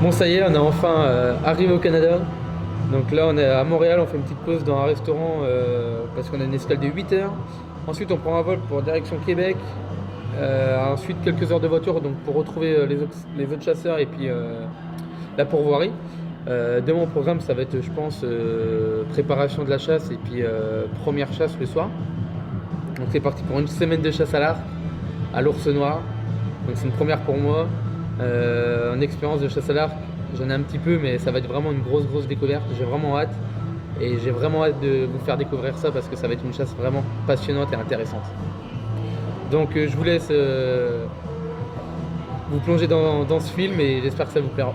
Bon, ça y est, on est enfin arrivé au Canada. Donc là, on est à Montréal, on fait une petite pause dans un restaurant parce qu'on a une escale de 8 heures. Ensuite, on prend un vol pour direction Québec. Ensuite, quelques heures de voiture donc pour retrouver les autres chasseurs et puis la pourvoirie. Demain, mon programme, ça va être, je pense, préparation de la chasse et puis première chasse le soir. Donc c'est parti pour une semaine de chasse à l'arc, à l'ours noir. Donc c'est une première pour moi. En expérience de chasse à l'arc, j'en ai un petit peu, mais ça va être vraiment une grosse découverte. J'ai vraiment hâte. Et j'ai vraiment hâte de vous faire découvrir ça parce que ça va être une chasse vraiment passionnante et intéressante. Donc je vous laisse vous plonger dans ce film et j'espère que ça vous plaira.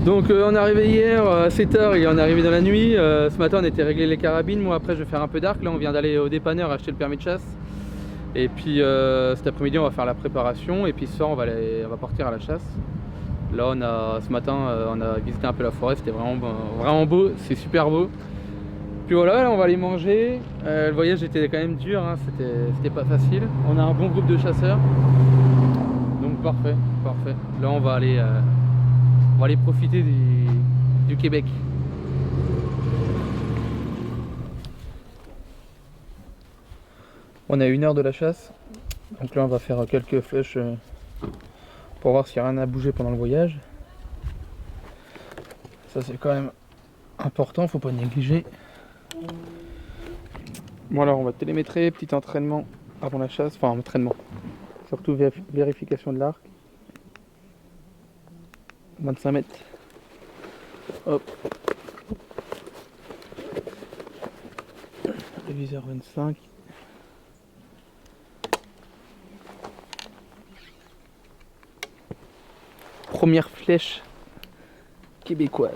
Donc on est arrivé hier à 7h et on est arrivé dans la nuit. Ce matin on était réglé les carabines. Moi après je vais faire un peu d'arc. Là on vient d'aller au dépanneur acheter le permis de chasse. Et puis cet après-midi on va faire la préparation. Et puis ce soir on va partir à la chasse. Là ce matin on a visité un peu la forêt. C'était vraiment beau. C'est super beau. Puis voilà, là on va aller manger. Le voyage était quand même dur, hein. C'était pas facile. On a un bon groupe de chasseurs. Donc parfait. Là on va aller profiter du Québec. On a 1 heure de la chasse. Donc là on va faire quelques flèches pour voir s'il n'y a rien à bouger pendant le voyage. Ça c'est quand même important, faut pas négliger. Bon alors on va télémétrer, petit entraînement avant la chasse, enfin entraînement. Surtout vérification de l'arc. 25 mètres. Hop. Réviseur 25. Première flèche québécoise.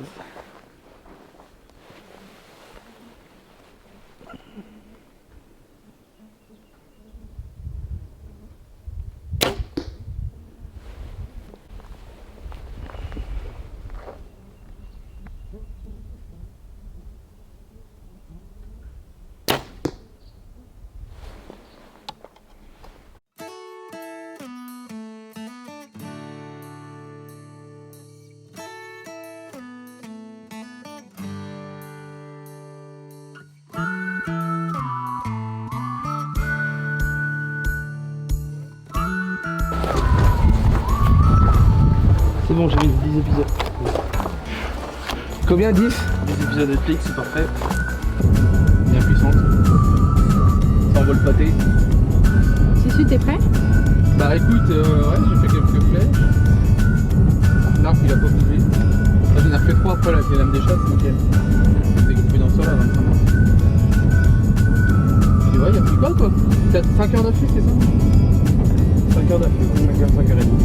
C'est bon, j'ai mis 10 épisodes. Combien 10 Les épisodes Netflix, c'est parfait. Bien puissante. Ça envoie le pâté. Susu, t'es prêt? Bah écoute, ouais, j'ai fait quelques flèches. L'arc il a pas bougé. J'en ai refait 3 après là avec les lames des chats, c'est nickel. C'est dégroupé dans le sol à 25 mètres. Et ouais, il a pris quoi toi? 5 heures d'affût, c'est ça? 5 heures d'affût, 5 heures, 5 heures et demie.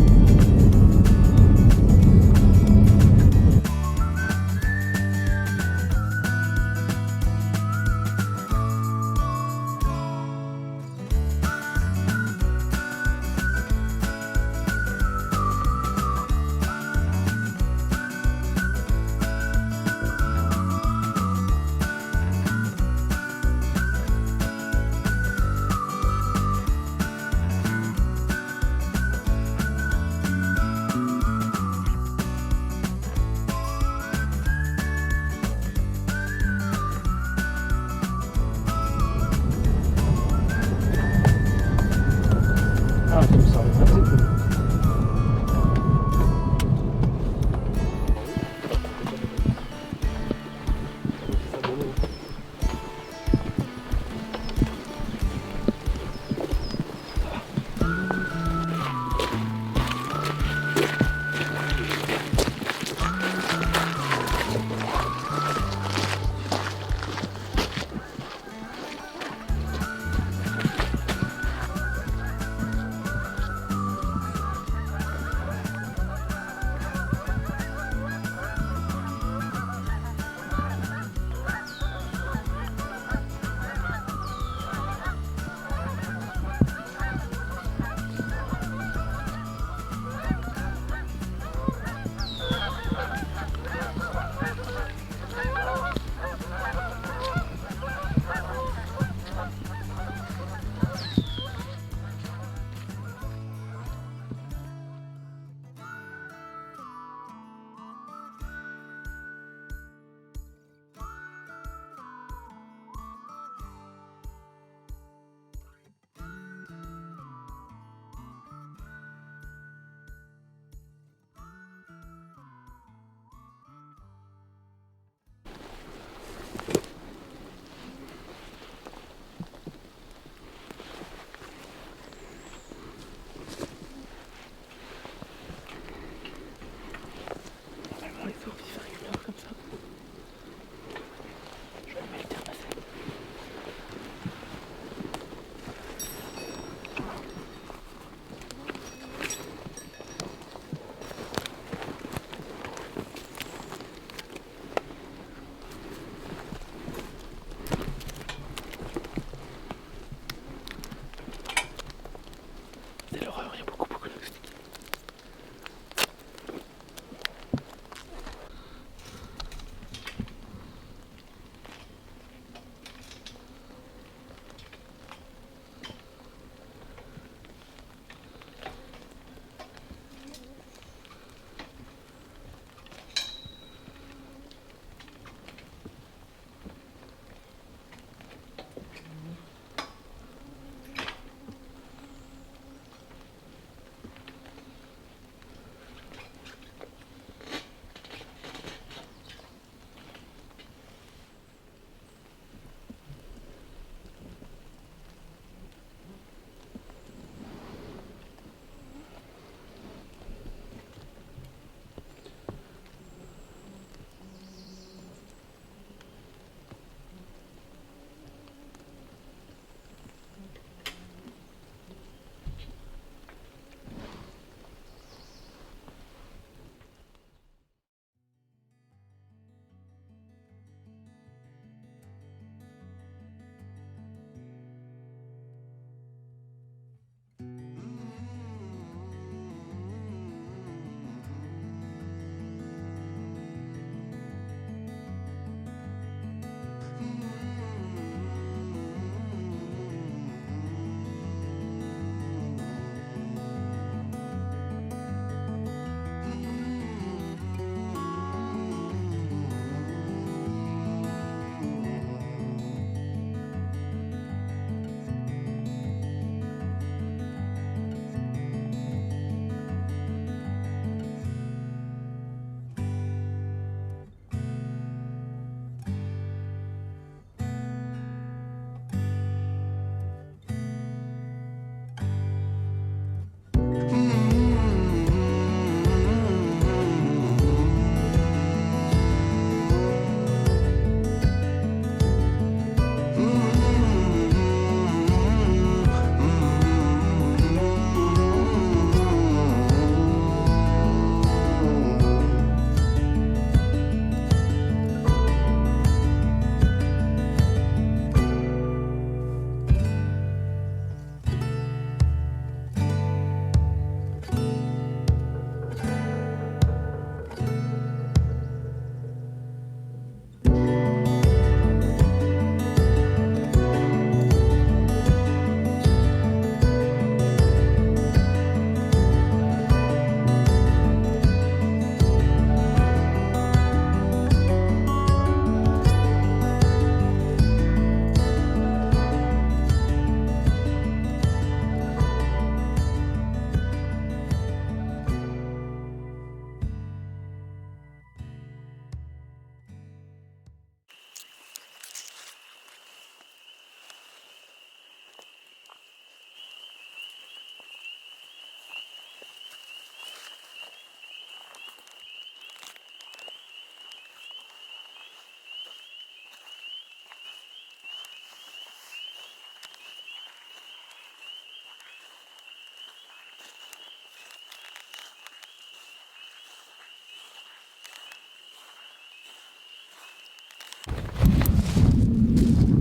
C'était l'horreur, il y a beaucoup de moustiques.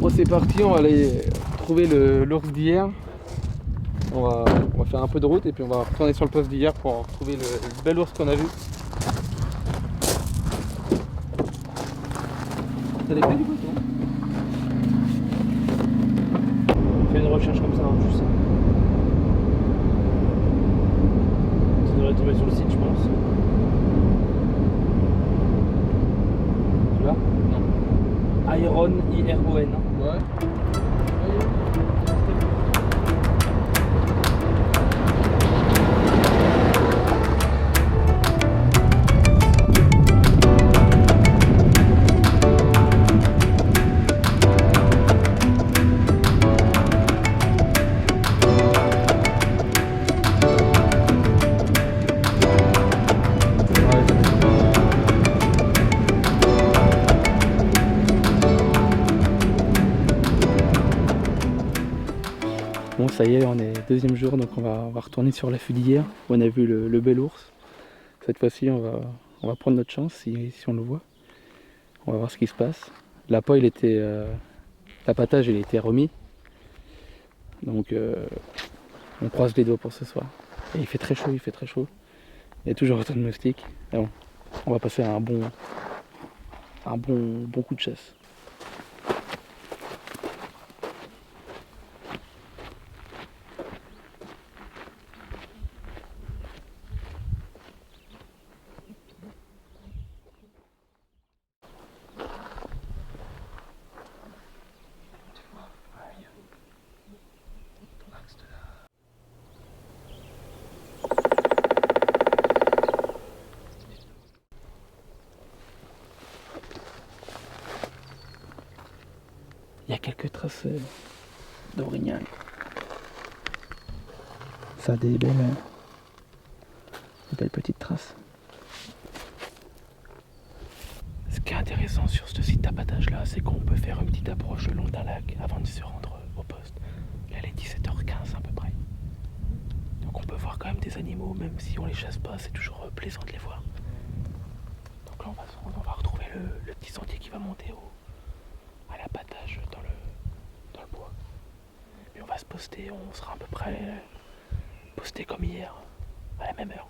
Bon, c'est parti, on va aller trouver l'ours d'hier. On va faire un peu de route et puis on va retourner sur le poste d'hier pour retrouver le bel ours qu'on a vu. Ça les fait du coup, non? Fais une recherche comme ça, hein, juste. Tu devrais tomber sur le site, je pense. Tu vois? Non. Iron, I-R-O-N. Ouais. Bon, ça y est, on est deuxième jour, donc on va retourner sur l'affût d'hier où on a vu le bel ours. Cette fois-ci, on va prendre notre chance si on le voit. On va voir ce qui se passe. L'appât, l'appâtage, il était remis. Donc On croise les doigts pour ce soir. Et il fait très chaud, il fait très chaud. Il y a toujours autant de moustiques. Mais bon, on va passer un bon coup de chasse. Il y a quelques traces d'orignal. Ça a des belles petites traces. Ce qui est intéressant sur ce site d'abattage là, c'est qu'on peut faire une petite approche le long d'un lac avant de se rendre au poste. Là, il est 17h15 à peu près. Donc on peut voir quand même des animaux, même si on les chasse pas, c'est toujours plaisant de les voir. Donc là, on va retrouver le petit sentier qui va monter à l'abattage dans le bois. Puis on va se poster, on sera à peu près posté comme hier, à la même heure.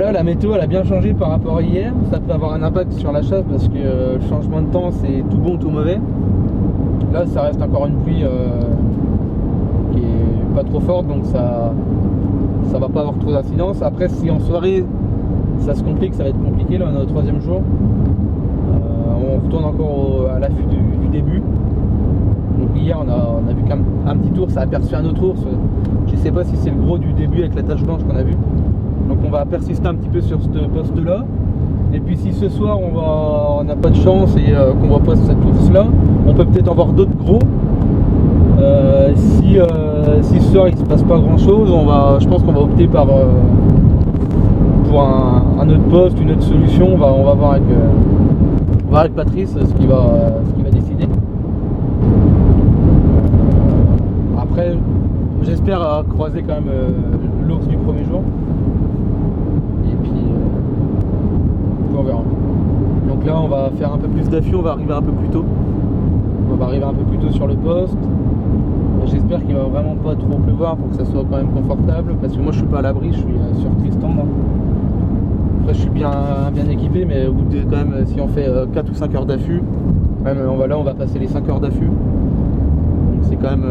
là, la météo elle a bien changé par rapport à hier. Ça peut avoir un impact sur la chasse parce que le changement de temps c'est tout bon, tout mauvais. Là, ça reste encore une pluie qui est pas trop forte, donc ça va pas avoir trop d'incidence. Après, si en soirée ça se complique, ça va être compliqué. Là, on est au 3e jour. On retourne encore à l'affût du début. Donc hier, on a vu qu'un petit ours, ça a aperçu un autre ours. Je sais pas si c'est le gros du début avec la tache blanche qu'on a vu. Donc on va persister un petit peu sur ce poste là. Et puis si ce soir on n'a pas de chance et qu'on voit pas cet ours là, on peut peut-être en voir d'autres gros. Si ce soir il se passe pas grand chose, je pense qu'on va opter pour un autre poste, une autre solution. On va voir avec Patrice ce qu'il va décider. Après, j'espère croiser quand même l'ours du premier jour. Et puis on verra. Donc là, on va faire un peu plus d'affût, on va arriver un peu plus tôt. On va arriver un peu plus tôt sur le poste. J'espère qu'il va vraiment pas trop pleuvoir pour que ça soit quand même confortable. Parce que moi, je suis pas à l'abri, je suis sur Tristan. Après, je suis bien équipé, mais au bout de quand même, si on fait 4 ou 5 heures d'affût, même on va passer les 5 heures d'affût. Donc c'est quand même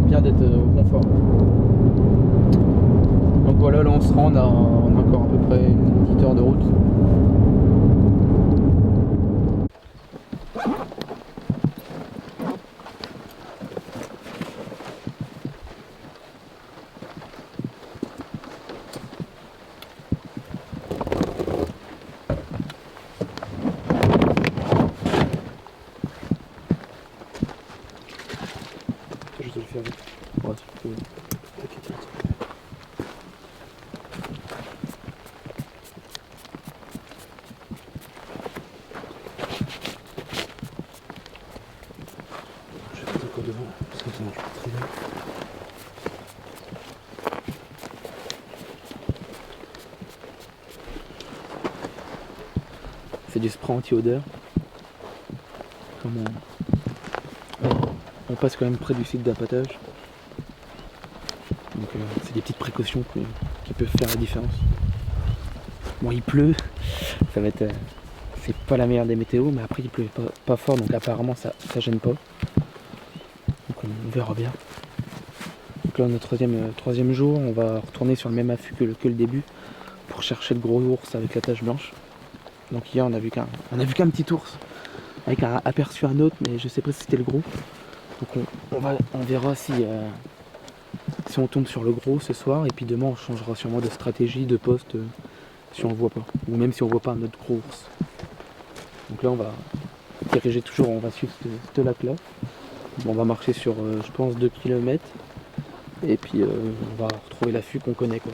bien d'être au confort. Donc voilà, là on se rend, on a encore à peu près une petite heure de route. Je te le fais avec. Ouais, tu peux. Je vais mettre encore devant, parce que sinon je peux très bien. C'est du spray anti-odeur. Comme on passe quand même près du site d'appâtage. Donc c'est des petites précautions qui peuvent faire la différence. Bon, il pleut, ça va être c'est pas la meilleure des météos, mais après il pleut pas fort, donc apparemment ça gêne pas. Donc on verra bien. Donc là on est au troisième jour, on va retourner sur le même affût que le début pour chercher le gros ours avec la tache blanche. Donc hier on a vu qu'un petit ours avec aperçu un autre, mais je sais pas si c'était le gros. Donc on verra si on tombe sur le gros ce soir, et puis demain on changera sûrement de stratégie, de poste si on le voit pas, ou même si on voit pas un autre gros ours. Donc là on va diriger toujours, on va suivre ce lac là. Bon, on va marcher sur je pense 2 km, et puis on va retrouver l'affût qu'on connaît quoi.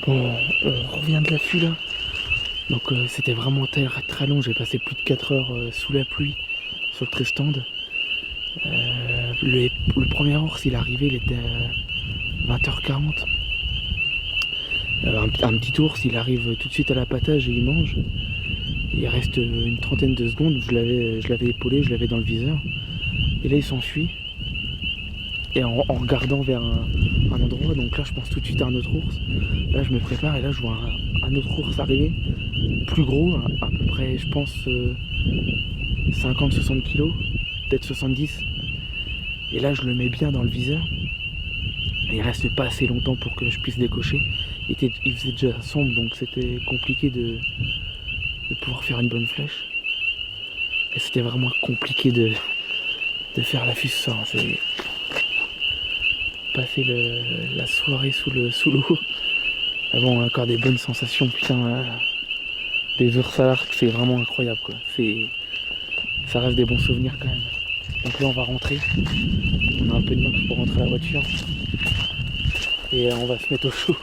Bon, on revient de l'affût là. Donc c'était vraiment très long, j'ai passé plus de 4 heures sous la pluie sur le Tristan. Le premier ours il est arrivé, il était à 20h40. Un petit ours il arrive tout de suite à l'appâtage et il mange. Il reste une trentaine de secondes, je l'avais épaulé, je l'avais dans le viseur. Et là il s'enfuit. Et en regardant vers un endroit, donc là je pense tout de suite à un autre ours. Là je me prépare et là je vois un autre ours arriver, plus gros, à peu près je pense 50-60 kg, peut-être 70. Et là je le mets bien dans le viseur. Et il reste pas assez longtemps pour que je puisse décocher. Il faisait déjà sombre donc c'était compliqué de pouvoir faire une bonne flèche. Et c'était vraiment compliqué de faire l'affût ce soir. C'est passer la soirée sous l'eau. Ah bon, on a encore des bonnes sensations, putain. Des ours à l'arc, c'est vraiment incroyable quoi. Ça reste des bons souvenirs quand même. Donc là on va rentrer. On a un peu de marche pour rentrer à la voiture. Et on va se mettre au chaud.